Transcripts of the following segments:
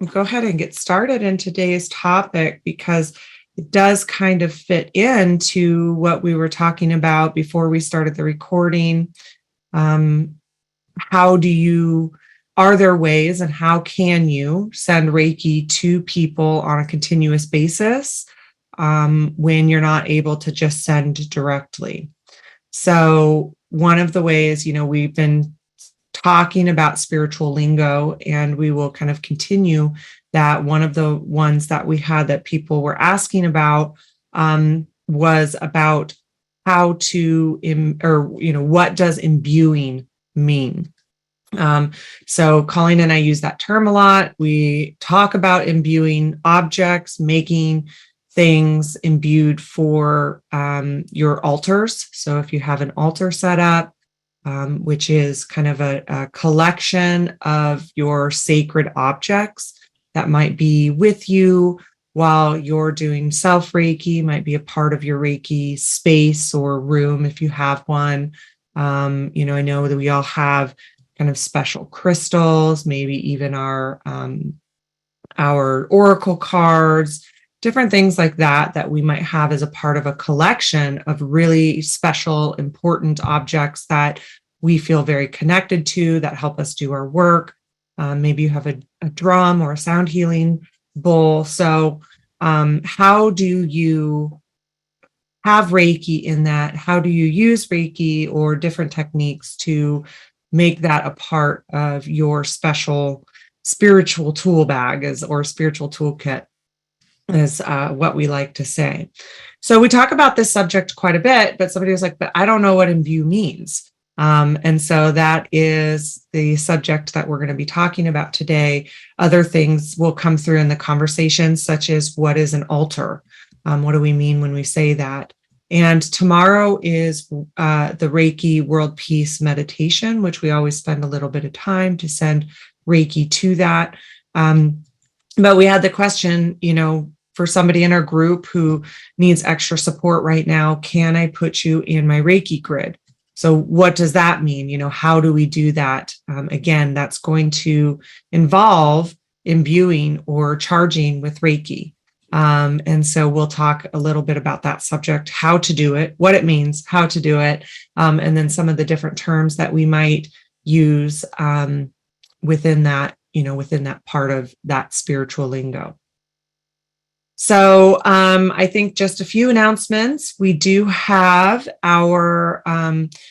go ahead and get started in today's topic because it does kind of fit into what we were talking about before we started the recording. Are there ways and how can you send Reiki to people on a continuous basis when you're not able to just send directly? So one of the ways, we've been talking about spiritual lingo, and we will kind of continue that. One of the ones that we had that people were asking about was about how to, what does imbuing mean? So Colleen and I use that term a lot. We talk about imbuing objects, making things imbued for your altars. So if you have an altar set up, which is kind of a collection of your sacred objects that might be with you while you're doing self-Reiki, might be a part of your Reiki space or room if you have one. I know that we all have kind of special crystals, maybe even our oracle cards, different things like that we might have as a part of a collection of really special, important objects that we feel very connected to, that help us do our work. Maybe you have a drum or a sound healing bowl. So how do you have Reiki in that? How do you use Reiki or different techniques to make that a part of your special spiritual tool bag or spiritual toolkit, is what we like to say. So we talk about this subject quite a bit, but somebody was like, but I don't know what imbue means. And so that is the subject that we're going to be talking about today. Other things will come through in the conversation, such as what is an altar? What do we mean when we say that? And tomorrow is the Reiki World Peace Meditation, which we always spend a little bit of time to send Reiki to that. But we had the question, for somebody in our group who needs extra support right now, can I put you in my Reiki grid? So what does that mean? How do we do that? Again, that's going to involve imbuing or charging with Reiki. And so we'll talk a little bit about that subject, how to do it, what it means, how to do it, and then some of the different terms that we might use within that part of that spiritual lingo. So I think just a few announcements. We do have our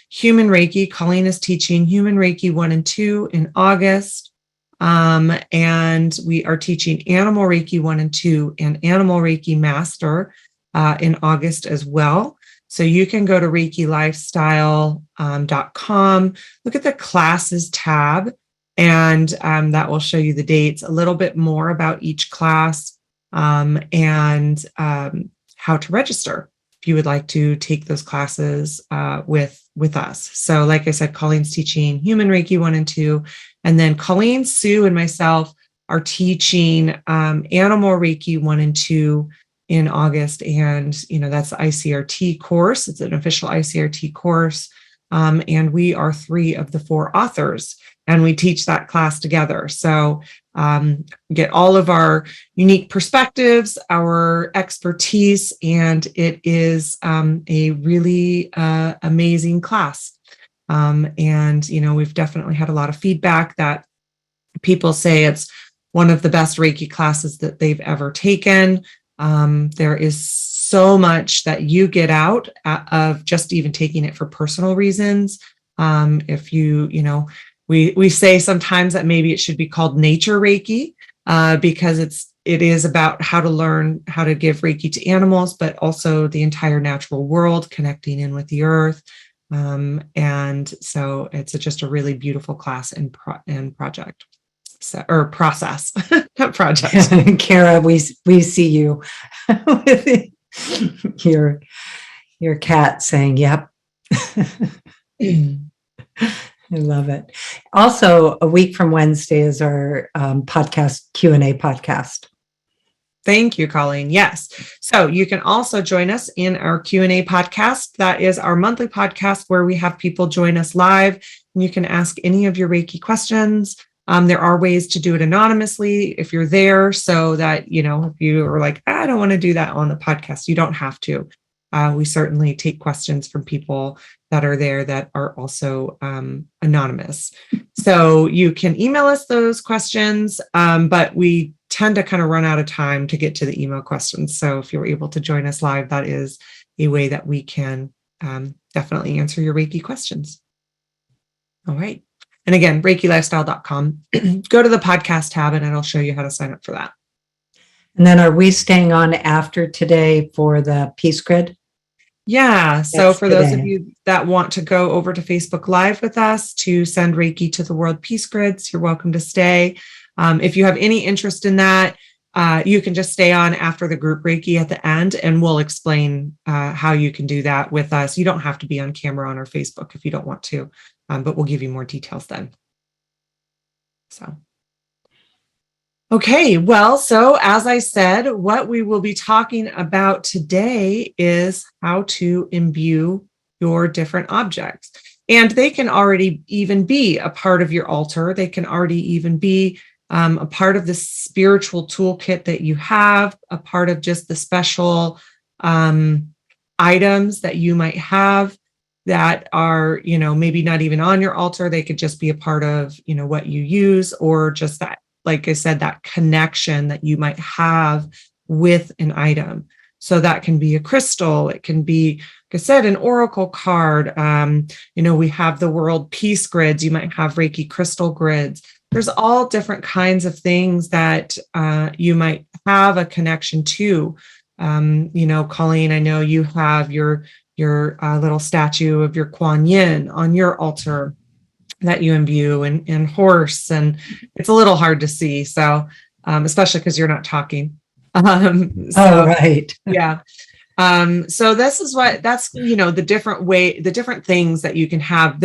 Human Reiki. Colleen is teaching Human Reiki 1 and 2 in August. And we are teaching Animal Reiki 1 and 2 and Animal Reiki Master in August as well. So you can go to ReikiLifestyle.com, look at the classes tab, and that will show you the dates, a little bit more about each class, and how to register if you would like to take those classes with us. So like I said, Colleen's teaching Human Reiki 1 and 2, and then Colleen, Sue, and myself are teaching Animal Reiki 1 and 2 in August. And, that's the ICRT course. It's an official ICRT course. And we are 3 of the 4 authors, and we teach that class together. So get all of our unique perspectives, our expertise, and it is a really amazing class. And, we've definitely had a lot of feedback that people say it's one of the best Reiki classes that they've ever taken. There is so much that you get out of just even taking it for personal reasons. If we say sometimes that maybe it should be called nature Reiki, because it is about how to learn how to give Reiki to animals, but also the entire natural world, connecting in with the earth. And so it's just a really beautiful class and project. Or process, not project. Kara, we see you with your cat saying, "Yep." I love it. Also, a week from Wednesday is our podcast Q&A podcast. Thank you, Colleen. Yes. So you can also join us in our Q&A podcast. That is our monthly podcast where we have people join us live, and you can ask any of your Reiki questions. There are ways to do it anonymously if you're there, so that, if you are like, I don't want to do that on the podcast, you don't have to. We certainly take questions from people that are there that are also anonymous. So you can email us those questions, but we tend to kind of run out of time to get to the email questions. So if you're able to join us live, that is a way that we can definitely answer your Reiki questions. All right. And again, ReikiLifestyle.com. Go to the podcast tab and it'll show you how to sign up for that. And then are we staying on after today for the Peace Grid? Yeah. So for those of you that want to go over to Facebook Live with us to send Reiki to the World Peace Grids, you're welcome to stay. If you have any interest in that, you can just stay on after the group Reiki at the end, and we'll explain how you can do that with us. You don't have to be on camera on our Facebook if you don't want to, but we'll give you more details then. So. Okay, well, so as I said, what we will be talking about today is how to imbue your different objects. And they can already even be a part of your altar. They can already even be a part of the spiritual toolkit that you have, a part of just the special items that you might have that are, maybe not even on your altar. They could just be a part of, what you use, or just that, like I said, that connection that you might have with an item. So that can be a crystal. It can be, like I said, an oracle card. We have the World Peace Grids. You might have Reiki crystal grids. There's all different kinds of things that you might have a connection to. Colleen, I know you have your little statue of your Kuan Yin on your altar that you imbue, and horse, and it's a little hard to see. So, especially because you're not talking. Right. Yeah. So that's the different things that you can have.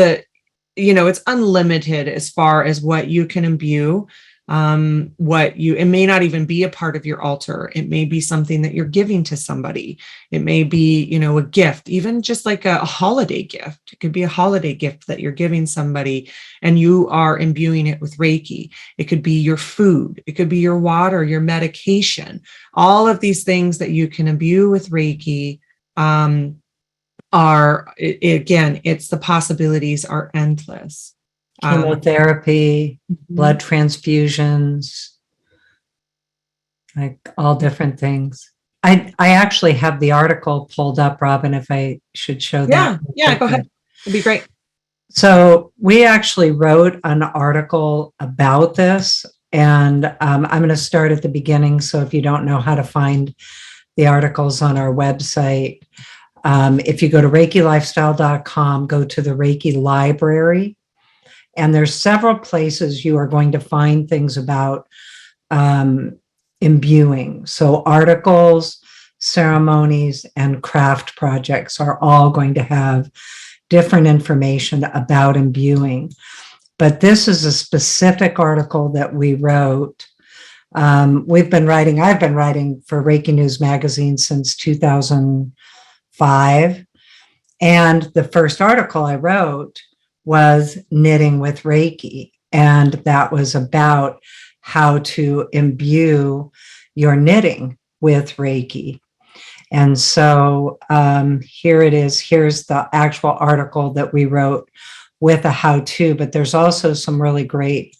It's unlimited as far as what you can imbue. It may not even be a part of your altar. It may be something that you're giving to somebody. It may be, a gift, even just like a holiday gift. It could be a holiday gift that you're giving somebody and you are imbuing it with Reiki. It could be your food. It could be your water, your medication. All of these things that you can imbue with Reiki it's the possibilities are endless. Chemotherapy, blood transfusions, like all different things. I actually have the article pulled up, Robyn, if I should show that. Yeah, go ahead. It'd be great. So we actually wrote an article about this, and I'm going to start at the beginning. So if you don't know how to find the articles on our website, if you go to ReikiLifestyle.com, go to the Reiki library. And there's several places you are going to find things about imbuing. So articles, ceremonies, and craft projects are all going to have different information about imbuing. But this is a specific article that we wrote. I've been writing for Reiki News Magazine since 2005. And the first article I wrote was knitting with Reiki. And that was about how to imbue your knitting with Reiki. And so here it is. Here's the actual article that we wrote with a how-to, but there's also some really great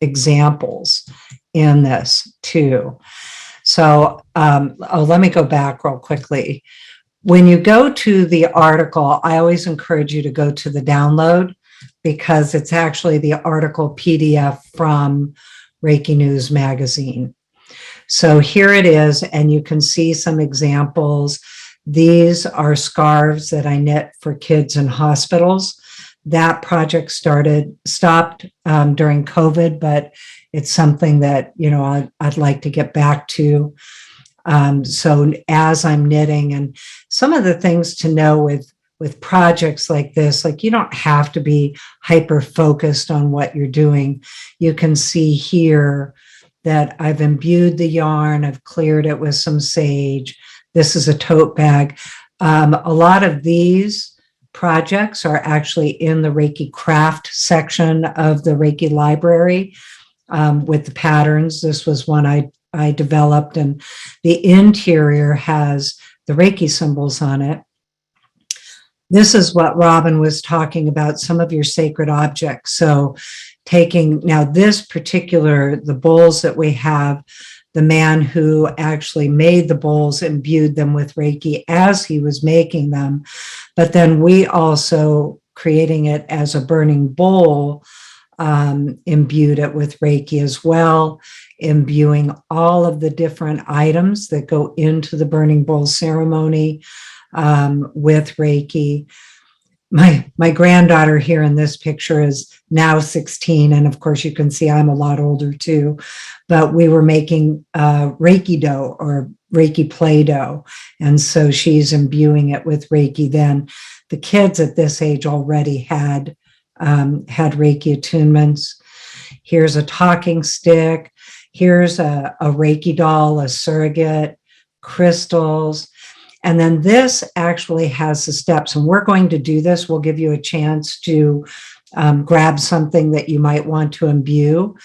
examples in this too. So let me go back real quickly. When you go to the article, I always encourage you to go to the download, because it's actually the article PDF from Reiki News Magazine. So here it is, and you can see some examples. These are scarves that I knit for kids in hospitals. That project stopped during COVID, but it's something that, I'd like to get back to. So as I'm knitting, and some of the things to know with projects like this, like you don't have to be hyper focused on what you're doing. You can see here that I've imbued the yarn, I've cleared it with some sage. This is a tote bag. A lot of these projects are actually in the Reiki craft section of the Reiki library with the patterns. This was one I developed, and the interior has the Reiki symbols on it. This is what Robyn was talking about, some of your sacred objects. So taking now this particular, the bowls that we have, the man who actually made the bowls imbued them with Reiki as he was making them. But then we also, creating it as a burning bowl, imbued it with Reiki as well, imbuing all of the different items that go into the burning bowl ceremony with Reiki. My granddaughter here in this picture is now 16. And of course, you can see I'm a lot older too. But we were making Reiki dough or Reiki Play-Doh. And so she's imbuing it with Reiki then. The kids at this age already had Reiki attunements. Here's a talking stick. Here's a Reiki doll, a surrogate, crystals. And then this actually has the steps, and we're going to do this. We'll give you a chance to grab something that you might want to imbue.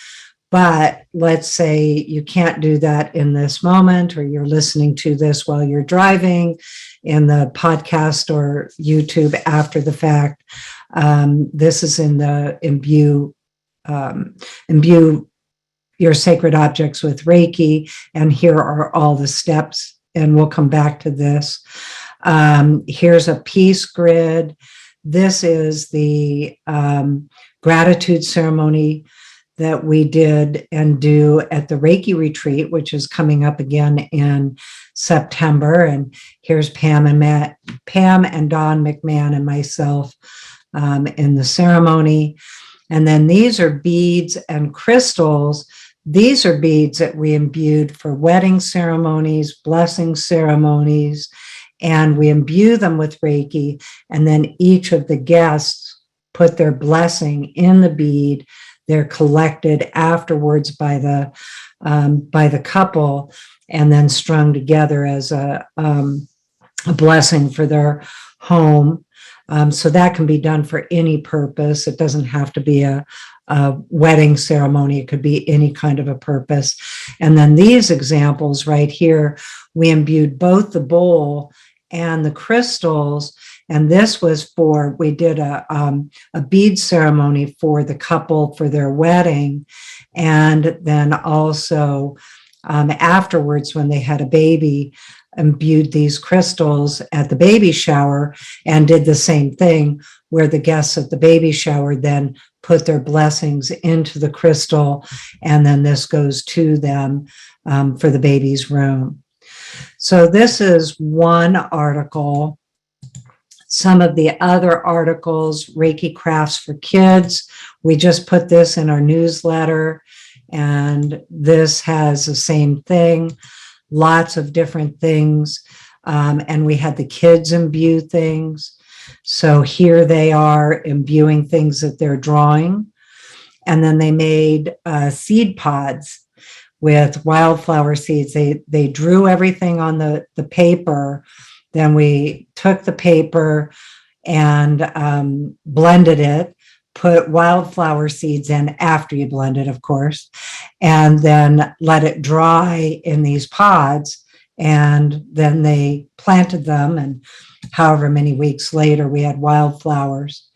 But let's say you can't do that in this moment, or you're listening to this while you're driving in the podcast or YouTube after the fact. This is in the imbue your sacred objects with Reiki. And here are all the steps. And we'll come back to this. Here's a peace grid. This is the gratitude ceremony that we did and do at the Reiki retreat, which is coming up again in September. And here's Pam and Don McMahon and myself in the ceremony. And then these are beads and crystals. These are beads that we imbued for wedding ceremonies, blessing ceremonies, and we imbue them with Reiki. And then each of the guests put their blessing in the bead. They're collected afterwards by the couple and then strung together as a blessing for their home. So that can be done for any purpose. It doesn't have to be a wedding ceremony. It could be any kind of a purpose. And then these examples right here, we imbued both the bowl and the crystals. And this was we did a bead ceremony for the couple for their wedding. And then also afterwards, when they had a baby, imbued these crystals at the baby shower and did the same thing where the guests at the baby shower then put their blessings into the crystal, and then this goes to them for the baby's room. So this is one article. Some of the other articles, Reiki Crafts for Kids, we just put this in our newsletter, and this has the same thing. Lots of different things. And we had the kids imbue things. So here they are imbuing things that they're drawing. And then they made seed pods with wildflower seeds. They drew everything on the paper. Then we took the paper and blended it, put wildflower seeds in after you blend it, of course, and then let it dry in these pods. And then they planted them, and however many weeks later, we had wildflowers.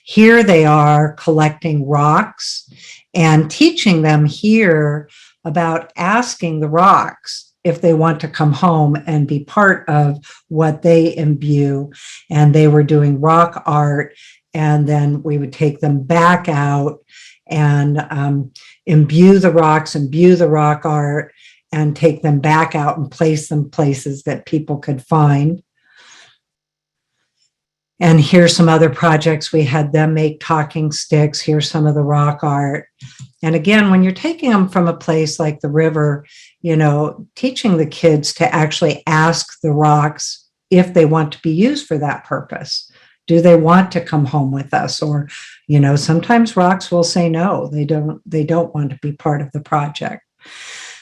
Here they are collecting rocks and teaching them here about asking the rocks if they want to come home and be part of what they imbue. And they were doing rock art, and then we would take them back out and imbue the rocks, imbue the rock art, and take them back out and place them places that people could find. And here's some other projects. We had them make talking sticks. Here's some of the rock art. And again, when you're taking them from a place like the river, teaching the kids to actually ask the rocks if they want to be used for that purpose. Do they want to come home with us? Or, sometimes rocks will say no, they don't want to be part of the project.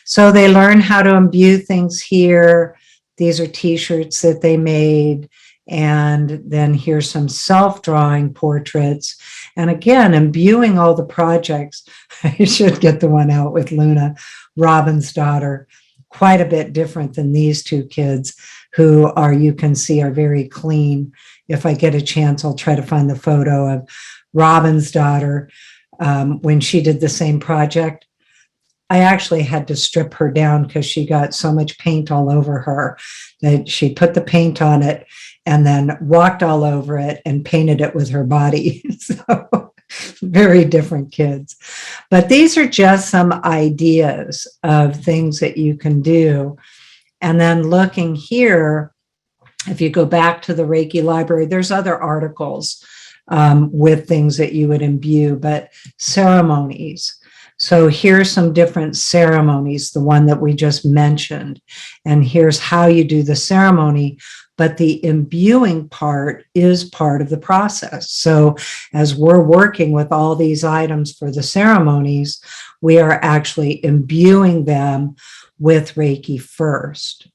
So they learn how to imbue things here. These are t-shirts that they made. And then here's some self-drawing portraits. And again, imbuing all the projects. I should get the one out with Luna, Robyn's daughter, quite a bit different than these two kids who are, you can see, are very clean. If I get a chance, I'll try to find the photo of Robyn's daughter when she did the same project. I actually had to strip her down because she got so much paint all over her that she put the paint on it and then walked all over it and painted it with her body. So very different kids. But these are just some ideas of things that you can do. And then looking here, if you go back to the Reiki library, there's other articles with things that you would imbue, but ceremonies. So here's some different ceremonies, the one that we just mentioned. And here's how you do the ceremony, but the imbuing part is part of the process. So as we're working with all these items for the ceremonies, we are actually imbuing them with Reiki first.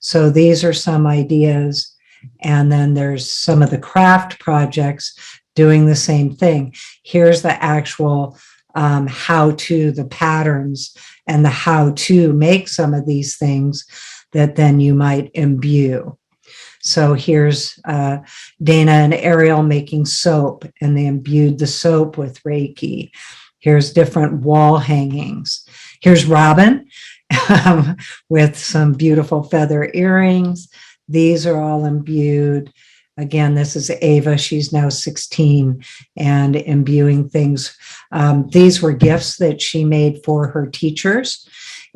So these are some ideas. And then there's some of the craft projects doing the same thing. Here's the actual how-to, the patterns, and the how to make some of these things that then you might imbue. So here's Dana and Ariel making soap, and they imbued the soap with Reiki. Here's different wall hangings. Here's Robyn with some beautiful feather earrings. These are all imbued. Again, this is Ava. She's now 16 and imbuing things. These were gifts that she made for her teachers,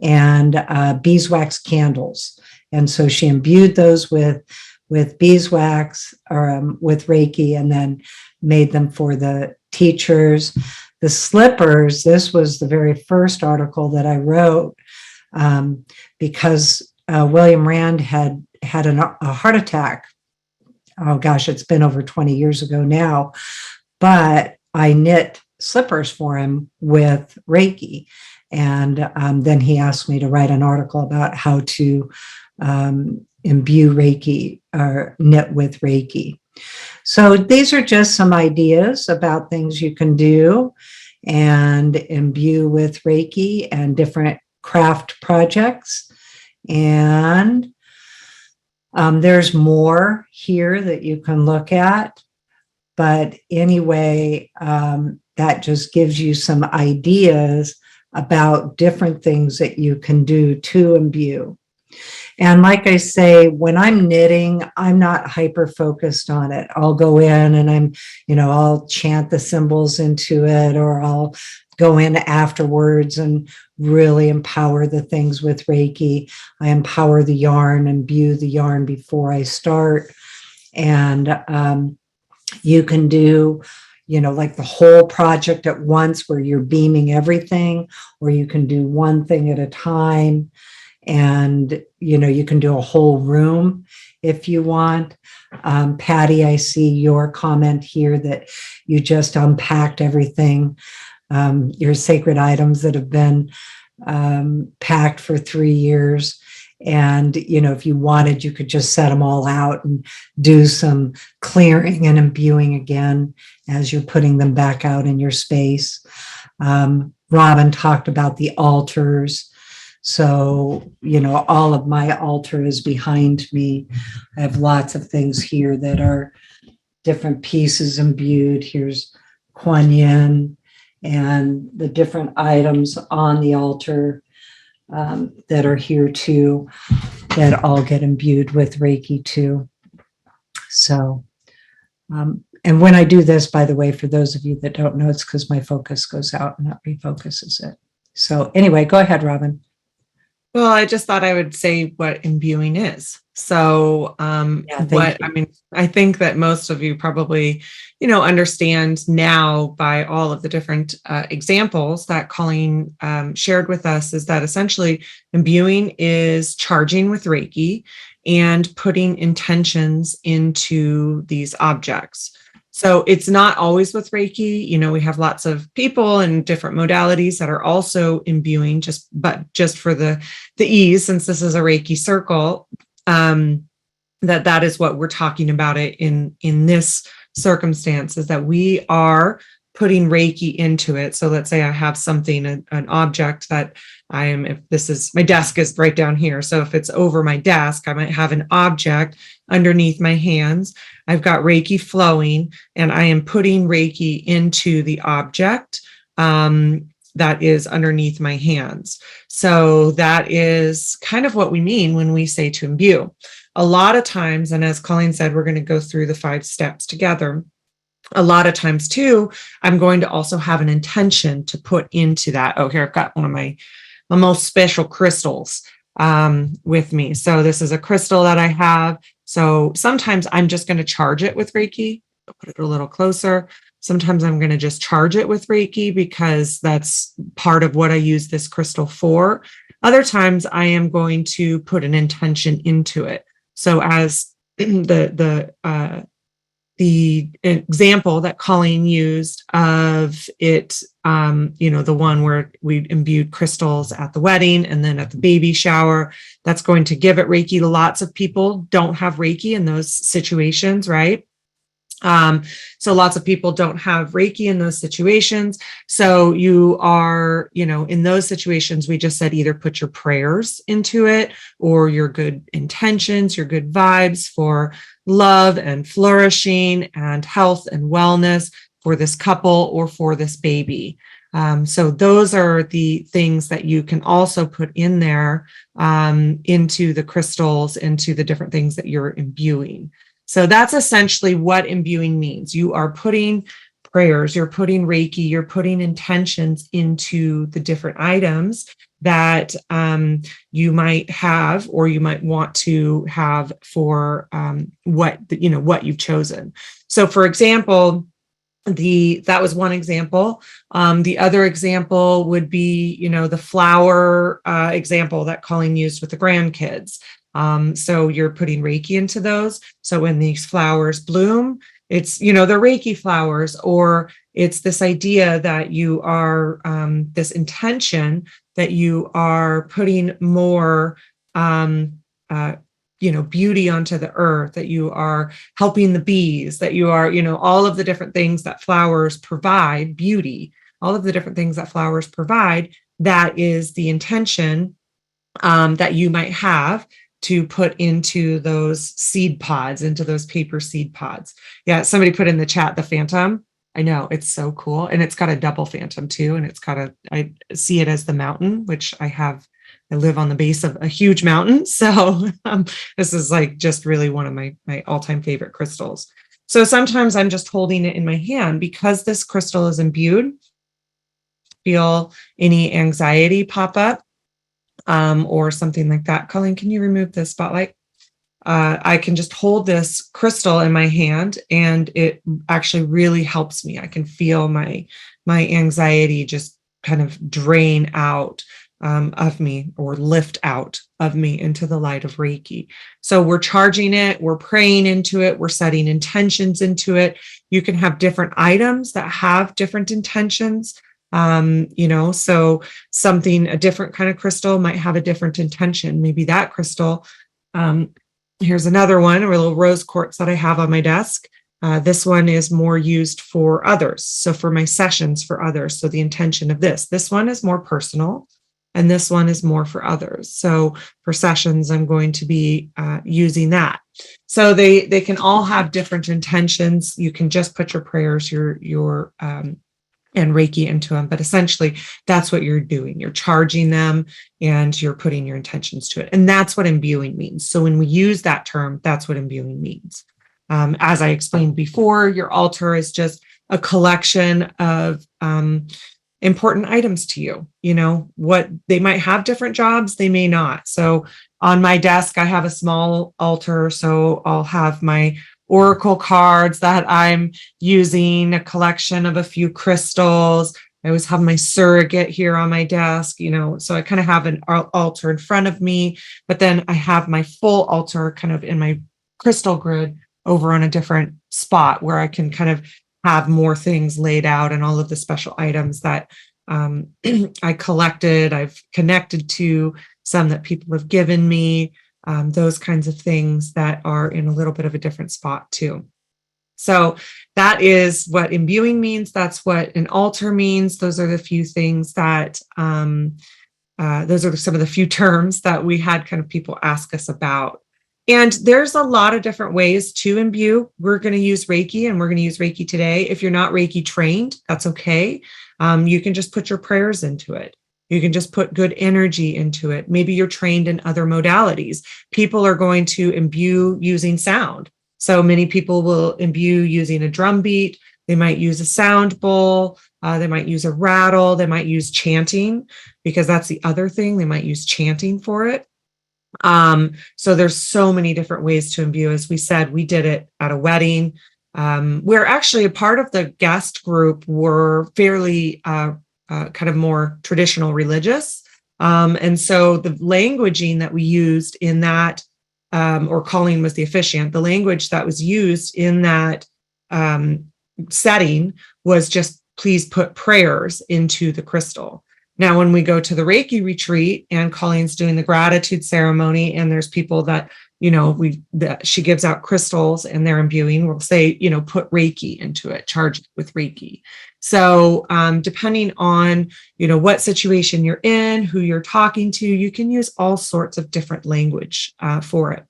and beeswax candles. And so she imbued those with beeswax or with Reiki, and then made them for the teachers. The slippers, this was the very first article that I wrote because William Rand had a heart attack. Oh gosh, it's been over 20 years ago now, but I knit slippers for him with Reiki. And then he asked me to write an article about how to imbue Reiki or knit with Reiki. So these are just some ideas about things you can do and imbue with Reiki and different craft projects. And there's more here that you can look at. But anyway, that just gives you some ideas about different things that you can do to imbue. And like I say, when I'm knitting, I'm not hyper focused on it. I'll go in and I'll chant the symbols into it, or I'll go in afterwards and really empower the things with Reiki. I empower the yarn, imbue the yarn before I start. And you can do, like the whole project at once where you're beaming everything, or you can do one thing at a time. And, you can do a whole room if you want. Patty, I see your comment here that you just unpacked everything, your sacred items that have been packed for 3 years. And, if you wanted, you could just set them all out and do some clearing and imbuing again as you're putting them back out in your space. Robyn talked about the altars. So, all of my altar is behind me. I have lots of things here that are different pieces imbued. Here's Kuan Yin and the different items on the altar that are here too, that all get imbued with Reiki too. So, and when I do this, by the way, for those of you that don't know, it's because my focus goes out and that refocuses it. So anyway, go ahead, Robyn. Well, I just thought I would say what imbuing is. So I think that most of you probably, understand now by all of the different examples that Colleen shared with us, is that essentially imbuing is charging with Reiki and putting intentions into these objects. So it's not always with Reiki. We have lots of people and different modalities that are also imbuing, just for the ease, since this is a Reiki circle, that is what we're talking about it in this circumstance, is that we are putting Reiki into it. So let's say I have something, an object that if this is, my desk is right down here. So if it's over my desk, I might have an object underneath my hands. I've got Reiki flowing, and I am putting Reiki into the object that is underneath my hands. So that is kind of what we mean when we say to imbue. A lot of times, and as Colleen said, we're going to go through the 5 steps together. A lot of times too, I'm going to also have an intention to put into that. Oh, here I've got one of my most special crystals with me. So this is a crystal that I have. So sometimes I'm just going to charge it with Reiki. I'll put it a little closer. Sometimes I'm going to just charge it with Reiki because that's part of what I use this crystal for. Other times I am going to put an intention into it. So as the example that Colleen used of it, the one where we imbued crystals at the wedding and then at the baby shower, that's going to give it Reiki. Lots of people don't have Reiki in those situations, right? So lots of people don't have Reiki in those situations. So you are, in those situations, we just said either put your prayers into it or your good intentions, your good vibes for love and flourishing and health and wellness for this couple or for this baby. So those are the things that you can also put in there into the crystals, into the different things that you're imbuing. So that's essentially what imbuing means. You are putting prayers, you're putting Reiki, you're putting intentions into the different items that you might have or you might want to have for what you've chosen. So for example, that was one example. The other example would be, the flower example that Colleen used with the grandkids. So you're putting Reiki into those. So when these flowers bloom, it's, they're Reiki flowers, or it's this idea that you are, this intention that you are putting more, beauty onto the earth, that you are helping the bees, that you are, all of the different things that flowers provide, beauty, all of the different things that flowers provide. That is the intention that you might have to put into those seed pods, into those paper seed pods. Yeah, somebody put in the chat the phantom. I know, it's so cool. And it's got a double phantom too. And I see it as the mountain, which I live on the base of a huge mountain. So this is like just really one of my all-time favorite crystals. So sometimes I'm just holding it in my hand because this crystal is imbued. Feel any anxiety pop up or something like that. Colleen, can you remove the spotlight? I can just hold this crystal in my hand and it actually really helps me. I can feel my anxiety just kind of drain out of me or lift out of me into the light of Reiki. So we're charging it, we're praying into it, we're setting intentions into it. You can have different items that have different intentions. So a different kind of crystal might have a different intention. Maybe that crystal, here's another one, a little rose quartz that I have on my desk. This one is more used for others. So for my sessions for others. So the intention of this one is more personal and this one is more for others. So for sessions, I'm going to be using that. So they can all have different intentions. You can just put your prayers, your and Reiki into them. But essentially, that's what you're doing. You're charging them and you're putting your intentions to it. And that's what imbuing means. So when we use that term, that's what imbuing means. As I explained before, your altar is just a collection of important items to you. What they might have different jobs, they may not. So on my desk, I have a small altar. So I'll have my oracle cards that I'm using, a collection of a few crystals. I always have my surrogate here on my desk, so I kind of have an altar in front of me, but then I have my full altar kind of in my crystal grid over on a different spot where I can kind of have more things laid out and all of the special items that I collected, I've connected to, some that people have given me. those kinds of things that are in a little bit of a different spot too. So that is what imbuing means. That's what an altar means. Those are the few things that, those are some of the few terms that we had kind of people ask us about. And there's a lot of different ways to imbue. We're going to use Reiki, and we're going to use Reiki today. If you're not Reiki trained, that's okay. You can just put your prayers into it. You can just put good energy into it. Maybe you're trained in other modalities. People are going to imbue using sound. So many people will imbue using a drum beat. They might use a sound bowl. They might use a rattle. They might use chanting, because that's the other thing. They might use chanting for it. So there's so many different ways to imbue. As we said, we did it at a wedding. We're actually a part of the guest group were fairly kind of more traditional religious. And so the languaging that we used in that, or Colleen was the officiant, the language that was used in that setting was just, please put prayers into the crystal. Now, when we go to the Reiki retreat and Colleen's doing the gratitude ceremony, and there's people that, that she gives out crystals and they're imbuing, we'll say, put Reiki into it, charge it with Reiki. So depending on, what situation you're in, who you're talking to, you can use all sorts of different language for it.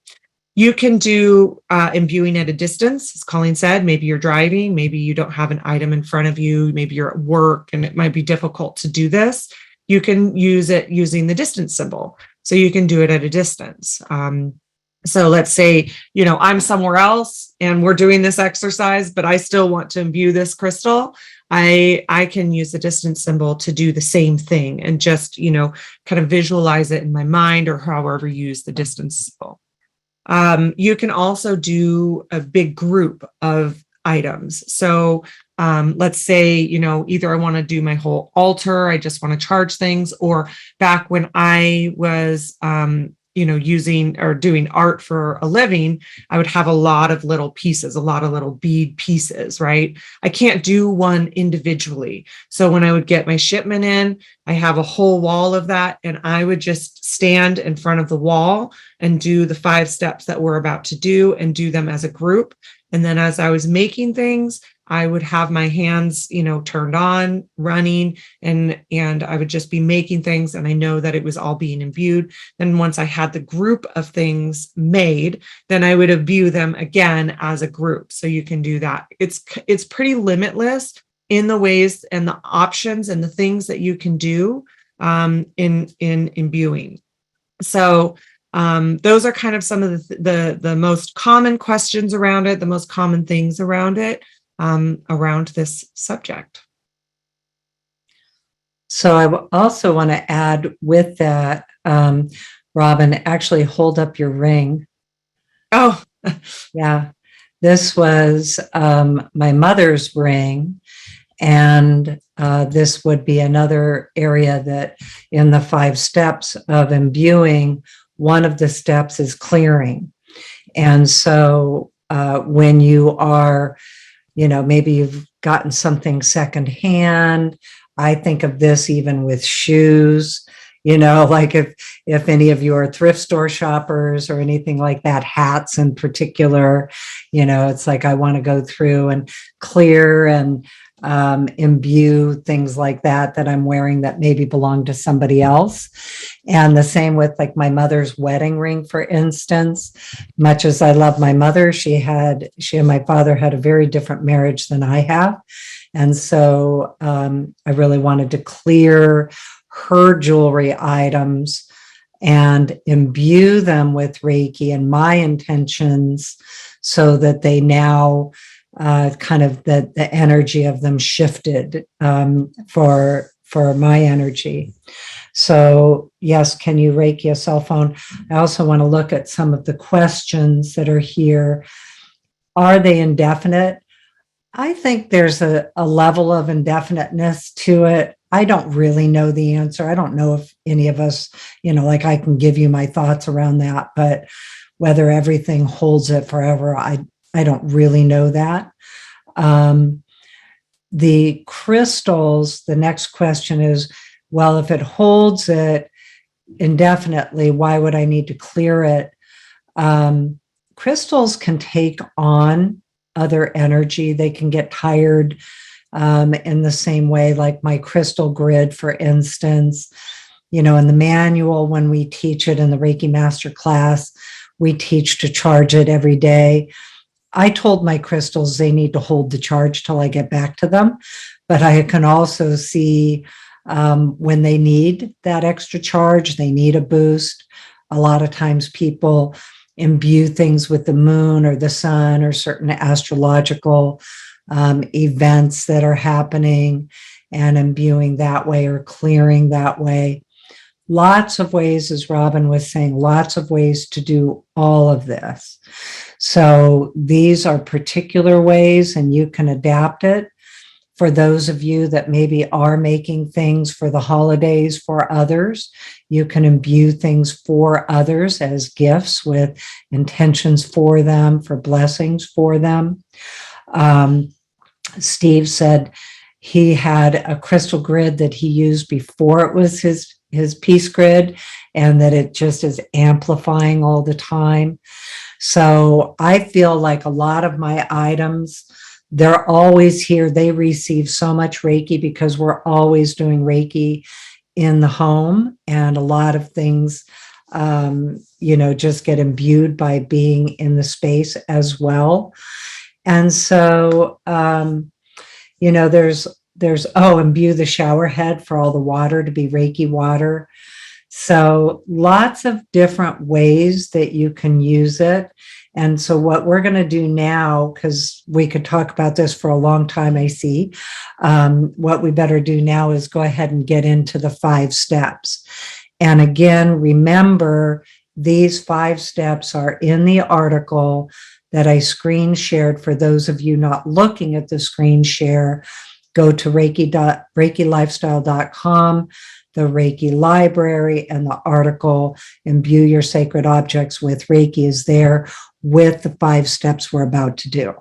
You can do imbuing at a distance, as Colleen said. Maybe you're driving, maybe you don't have an item in front of you, maybe you're at work and it might be difficult to do this. You can use it using the distance symbol. So you can do it at a distance. So let's say, I'm somewhere else and we're doing this exercise, but I still want to imbue this crystal. I can use the distance symbol to do the same thing and just, kind of visualize it in my mind, or however you use the distance symbol. You can also do a big group of items. So let's say, either I want to do my whole altar, I just want to charge things, or back when I was, using or doing art for a living, I would have a lot of little pieces, a lot of little bead pieces, right? I can't do one individually. So when I would get my shipment in, I have a whole wall of that, and I would just stand in front of the wall and do the 5 steps that we're about to do and do them as a group. And then as I was making things, I would have my hands, turned on, running, and I would just be making things, and I know that it was all being imbued. Then once I had the group of things made, then I would imbue them again as a group. So you can do that. It's pretty limitless in the ways and the options and the things that you can do in imbuing. So those are kind of some of the most common questions around it, the most common things around it. Around this subject. So I also want to add with that, Robyn, actually hold up your ring. Oh, yeah. This was my mother's ring. And this would be another area that in the 5 steps of imbuing, one of the steps is clearing. And so when you are maybe you've gotten something secondhand. I think of this even with shoes, like if any of you are thrift store shoppers or anything like that, hats in particular, it's like I want to go through and clear and imbue things like that I'm wearing that maybe belong to somebody else. And the same with like my mother's wedding ring, for instance. Much as I love my mother, she and my father had a very different marriage than I have. And so I really wanted to clear her jewelry items and imbue them with Reiki and my intentions so that they now kind of the energy of them shifted for my energy. So yes, can you Reiki a cell phone? I also want to look at some of the questions that are here. Are they indefinite? I think there's a level of indefiniteness to it. I don't really know the answer. I don't know if any of us, like I can give you my thoughts around that, but whether everything holds it forever, I don't really know that. The crystals, the next question is, well, if it holds it indefinitely, why would I need to clear it? Crystals can take on other energy. They can get tired in the same way, like my crystal grid, for instance. In the manual, when we teach it in the Reiki Master class, we teach to charge it every day. I told my crystals they need to hold the charge till I get back to them, but I can also see when they need that extra charge, they need a boost. A lot of times people imbue things with the moon or the sun or certain astrological events that are happening and imbuing that way or clearing that way. Lots of ways, as Robyn was saying, lots of ways to do all of this. So these are particular ways, and you can adapt it. For those of you that maybe are making things for the holidays for others, you can imbue things for others as gifts with intentions for them, for blessings for them. Steve said he had a crystal grid that he used before it was his peace grid, and that it just is amplifying all the time. So I feel like a lot of my items, they're always here. They receive so much Reiki because we're always doing Reiki in the home, and a lot of things, just get imbued by being in the space as well. And so, there's imbue the shower head for all the water to be Reiki water. So lots of different ways that you can use it. And so what we're going to do now, because we could talk about this for a long time, I see, what we better do now is go ahead and get into the 5 steps. And again, remember, these 5 steps are in the article that I screen shared. For those of you not looking at the screen share, go to reikilifestyle.com, the Reiki library, and the article, Imbue Your Sacred Objects with Reiki, is there with the 5 steps we're about to do.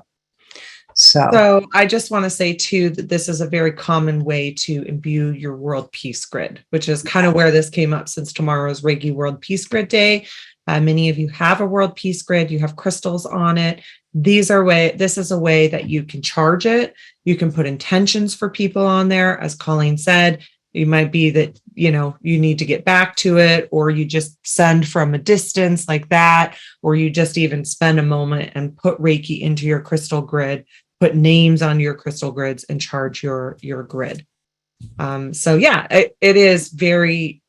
So I just want to say too, that this is a very common way to imbue your World Peace Grid, which is kind of where this came up, since tomorrow is Reiki World Peace Grid Day. Many of you have a World Peace Grid, you have crystals on it. This is a way that you can charge it. You can put intentions for people on there. As Colleen said, it might be that, you need to get back to it, or you just send from a distance like that, or you just even spend a moment and put Reiki into your crystal grid, put names on your crystal grids, and charge your grid. It is very,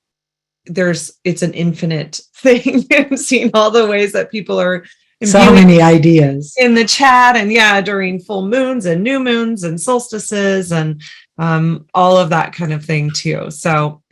it's an infinite thing. I've seen all the ways that people are so many ideas in the chat, and during full moons and new moons and solstices and all of that kind of thing too. So